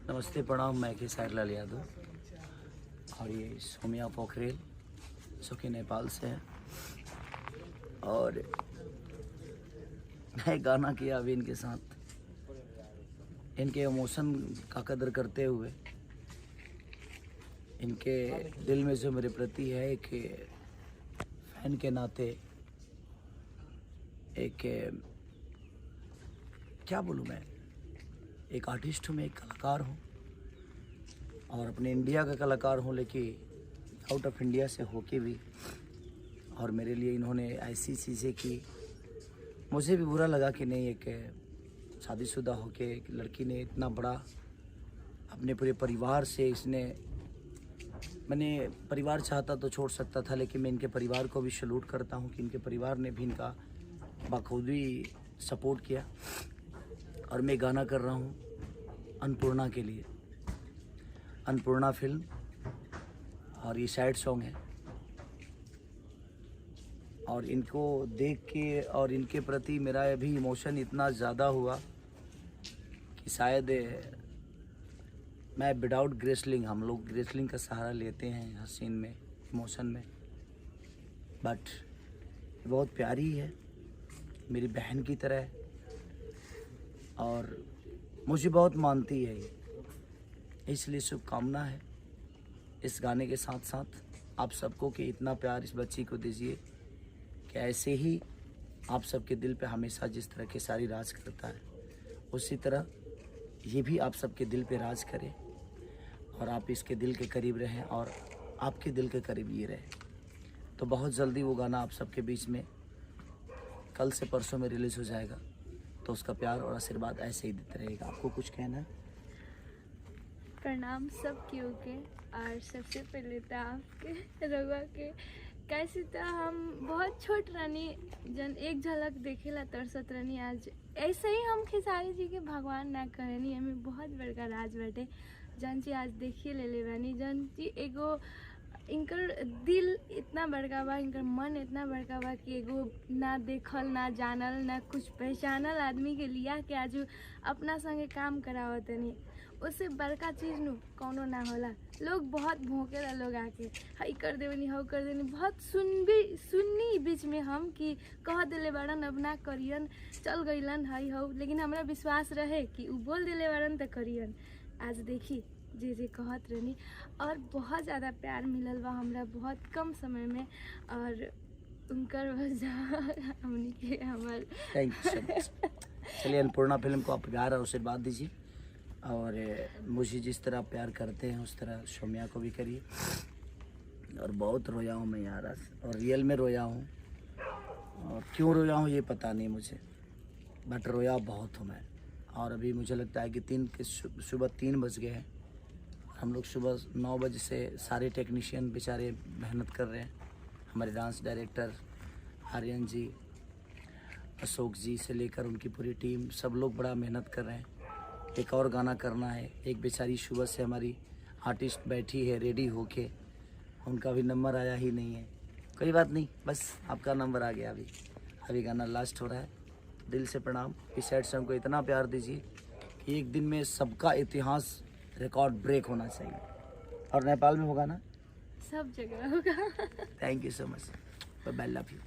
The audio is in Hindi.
नमस्ते प्रणाम, मैं खेसारी लाल यादव और ये सोमिया पोखरेल जो कि नेपाल से है। और मैं गाना किया अभी इनके साथ, इनके इमोशन का कदर करते हुए, इनके दिल में जो मेरे प्रति है एक फैन के नाते, एक क्या बोलूँ मैं, एक आर्टिस्ट हूँ, मैं एक कलाकार हूँ और अपने इंडिया का कलाकार हूँ, लेकिन आउट ऑफ इंडिया से होके भी। और मेरे लिए इन्होंने ऐसी चीज़ें की, मुझे भी बुरा लगा कि नहीं, एक शादीशुदा होके एक लड़की ने इतना बड़ा अपने पूरे परिवार से इसने, मैंने परिवार चाहता तो छोड़ सकता था, लेकिन मैं इनके परिवार को भी सैल्यूट करता हूँ कि इनके परिवार ने भी इनका बखूबी सपोर्ट किया। और मैं गाना कर रहा हूँ अन्नपूर्णा के लिए, अन्नपूर्णा फिल्म, और ये सैड सॉन्ग है। और इनको देख के और इनके प्रति मेरा अभी इमोशन इतना ज़्यादा हुआ कि शायद मैं विदाउट ग्रेसलिंग, हम लोग ग्रेसलिंग का सहारा लेते हैं हर सीन में, इमोशन में, बट बहुत प्यारी है, मेरी बहन की तरह है और मुझे बहुत मानती है ये, इसलिए शुभकामना है इस गाने के साथ साथ आप सबको कि इतना प्यार इस बच्ची को दीजिए कि ऐसे ही आप सबके दिल पे हमेशा जिस तरह के सारी राज करता है, उसी तरह ये भी आप सबके दिल पे राज करे और आप इसके दिल के करीब रहें और आपके दिल के करीब ये रहे। तो बहुत जल्दी वो गाना आप सबके बीच में कल से परसों में रिलीज़ हो जाएगा, तो उसका प्यार और आशीर्वाद ऐसे ही देते रहेगा। आपको कुछ कहना है? प्रणाम सब क्यों के, और सबसे पहले तो आपके रउआ के, कैसे तो हम बहुत छोट रहनी, जन एक झलक देखेला तरसत रहनी। आज ऐसे ही हम खेसारी जी के भगवान ना कहनी, हमें बहुत बड़का राज बाटे जन जी आज देखिए ले बानी। जन जी एगो इनकर दिल इतना बड़का बा, इनकर मन इतना बड़का बा कि एगो ना देखल ना जानल ना कुछ पहचानल आदमी के लिया के आज अपना संगे काम करावत नहीं, उससे बड़का चीज़ नु कौनो ना होला। लोग बहुत भौंकेला, लोग आके हई कर देवनी हव कर देवनी, बहुत सुननी बीच में हम कि कह दिले बाड़न अब ना करियन, चल गईलन हई हव, लेकिन हमरा विश्वास रहे कि उ बोल दिले बाड़न तो करियन। आज देखी जी जी कहत रहनी और बहुत ज़्यादा प्यार मिलल बा हमरा बहुत कम समय में, और उनकर वजह हमनी के हमार थैंक यू सो मच। चलिए, अन्नपूर्णा फिल्म को आप प्यार और आशीर्वाद दीजिए और मुझे जिस तरह प्यार करते हैं उस तरह सोमिया को भी करिए। और बहुत रोया हूँ मैं यार आज, और रियल में रोया हूँ, और क्यों रोया हूँ ये पता नहीं मुझे, बट रोया बहुत हूँ मैं। और अभी मुझे लगता है कि सुबह 3 बज गए हैं, हम लोग सुबह 9 बजे से सारे टेक्नीशियन बेचारे मेहनत कर रहे हैं, हमारे डांस डायरेक्टर आर्यन जी, अशोक जी से लेकर उनकी पूरी टीम, सब लोग बड़ा मेहनत कर रहे हैं। एक और गाना करना है, एक बेचारी सुबह से हमारी आर्टिस्ट बैठी है रेडी होके, उनका भी नंबर आया ही नहीं है। कोई बात नहीं, बस आपका नंबर आ गया। अभी गाना लास्ट हो रहा है। दिल से प्रणाम। इस सैड सॉन्ग को इतना प्यार दीजिए कि एक दिन में सबका इतिहास रिकॉर्ड ब्रेक होना चाहिए, और नेपाल में होगा ना, सब जगह होगा। Thank you so much, bye, love you.